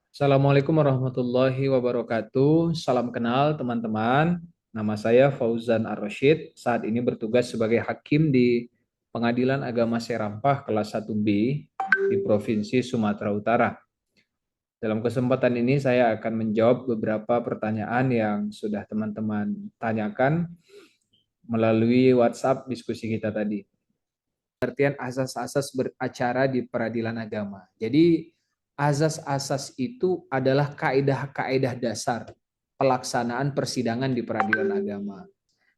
Assalamualaikum warahmatullahi wabarakatuh. Salam kenal teman-teman. Nama saya Fauzan Ar-Rasyid. Saat ini bertugas sebagai hakim di Pengadilan Agama Serampah kelas 1B di Provinsi Sumatera Utara. Dalam kesempatan ini saya akan menjawab beberapa pertanyaan yang sudah teman-teman tanyakan melalui WhatsApp diskusi kita tadi. Pengertian asas-asas beracara di peradilan agama. Jadi asas-asas itu adalah kaedah-kaedah dasar pelaksanaan persidangan di peradilan agama.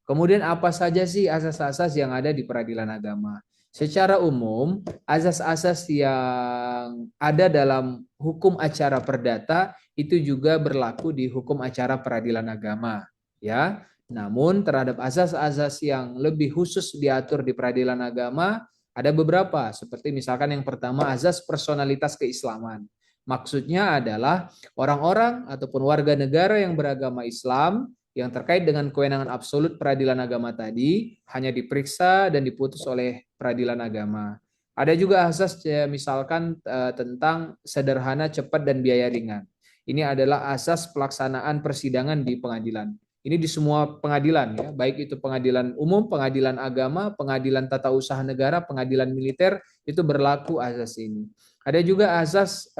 Kemudian apa saja sih asas-asas yang ada di peradilan agama? Secara umum, asas-asas yang ada dalam hukum acara perdata itu juga berlaku di hukum acara peradilan agama, ya. Namun terhadap asas-asas yang lebih khusus diatur di peradilan agama ada beberapa, seperti misalkan yang pertama asas personalitas keislaman. Maksudnya adalah orang-orang ataupun warga negara yang beragama Islam yang terkait dengan kewenangan absolut peradilan agama tadi hanya diperiksa dan diputus oleh peradilan agama. Ada juga asas misalkan tentang sederhana, cepat, dan biaya ringan. Ini adalah asas pelaksanaan persidangan di pengadilan. Ini di semua pengadilan ya, baik itu pengadilan umum, pengadilan agama, pengadilan tata usaha negara, pengadilan militer, itu berlaku asas ini. Ada juga asas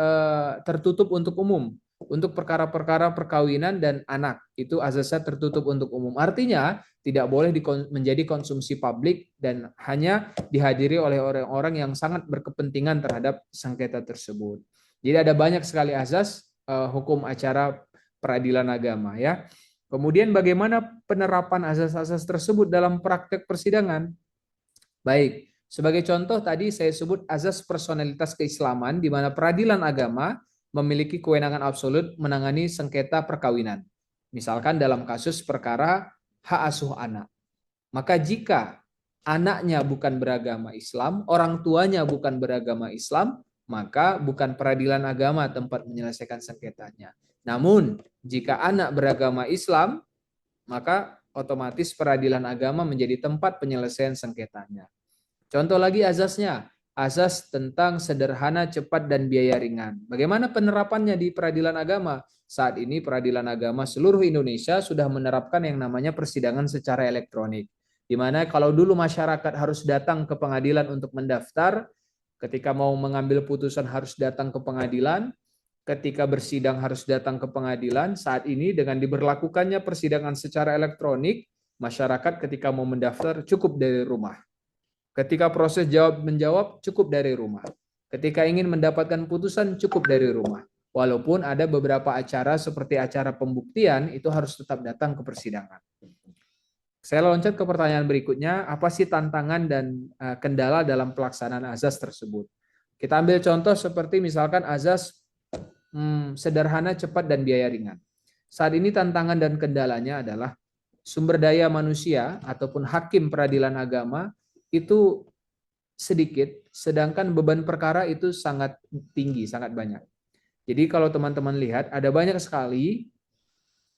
tertutup untuk umum. Untuk perkara-perkara perkawinan dan anak, itu asasnya tertutup untuk umum. Artinya tidak boleh menjadi konsumsi publik dan hanya dihadiri oleh orang-orang yang sangat berkepentingan terhadap sengketa tersebut. Jadi ada banyak sekali asas hukum acara peradilan agama ya. Kemudian bagaimana penerapan asas-asas tersebut dalam praktek persidangan? Baik, sebagai contoh tadi saya sebut azas personalitas keislaman di mana peradilan agama memiliki kewenangan absolut menangani sengketa perkawinan. Misalkan dalam kasus perkara hak asuh anak. Maka jika anaknya bukan beragama Islam, orang tuanya bukan beragama Islam, maka bukan peradilan agama tempat menyelesaikan sengketanya. Namun, jika anak beragama Islam, maka otomatis peradilan agama menjadi tempat penyelesaian sengketanya. Contoh lagi azasnya, azas tentang sederhana, cepat, dan biaya ringan. Bagaimana penerapannya di peradilan agama? Saat ini peradilan agama seluruh Indonesia sudah menerapkan yang namanya persidangan secara elektronik. Di mana kalau dulu masyarakat harus datang ke pengadilan untuk mendaftar, ketika mau mengambil putusan harus datang ke pengadilan, ketika bersidang harus datang ke pengadilan, saat ini dengan diberlakukannya persidangan secara elektronik, masyarakat ketika mau mendaftar cukup dari rumah. Ketika proses jawab menjawab cukup dari rumah. Ketika ingin mendapatkan putusan cukup dari rumah. Walaupun ada beberapa acara seperti acara pembuktian itu harus tetap datang ke persidangan. Saya loncat ke pertanyaan berikutnya, apa sih tantangan dan kendala dalam pelaksanaan azas tersebut? Kita ambil contoh seperti misalkan azas sederhana, cepat, dan biaya ringan. Saat ini tantangan dan kendalanya adalah sumber daya manusia ataupun hakim peradilan agama itu sedikit, sedangkan beban perkara itu sangat tinggi, sangat banyak. Jadi kalau teman-teman lihat, ada banyak sekali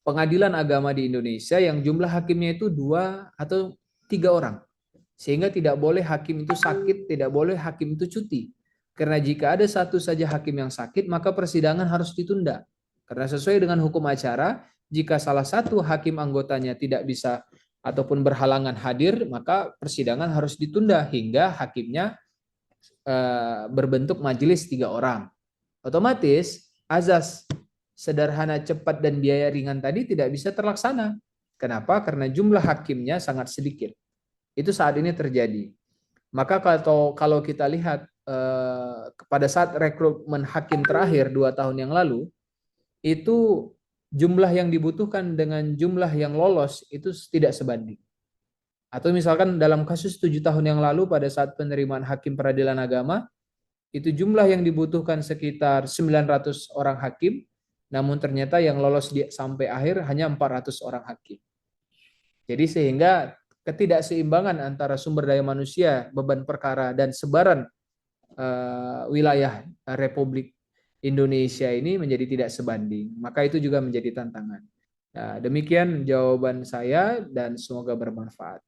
pengadilan agama di Indonesia yang jumlah hakimnya itu 2 atau 3 orang. Sehingga tidak boleh hakim itu sakit, tidak boleh hakim itu cuti. Karena jika ada satu saja hakim yang sakit, maka persidangan harus ditunda. Karena sesuai dengan hukum acara, jika salah satu hakim anggotanya tidak bisa ataupun berhalangan hadir, maka persidangan harus ditunda hingga hakimnya berbentuk majelis 3 orang. Otomatis azas sederhana, cepat, dan biaya ringan tadi tidak bisa terlaksana. Kenapa? Karena jumlah hakimnya sangat sedikit. Itu saat ini terjadi. Maka kalau kita lihat pada saat rekrutmen hakim terakhir 2 tahun yang lalu, itu jumlah yang dibutuhkan dengan jumlah yang lolos itu tidak sebanding. Atau misalkan dalam kasus 7 tahun yang lalu pada saat penerimaan hakim peradilan agama, itu jumlah yang dibutuhkan sekitar 900 orang hakim, namun ternyata yang lolos sampai akhir hanya 400 orang hakim. Jadi sehingga ketidakseimbangan antara sumber daya manusia, beban perkara, dan sebaran wilayah Republik Indonesia ini menjadi tidak sebanding. Maka itu juga menjadi tantangan. Nah, demikian jawaban saya dan semoga bermanfaat.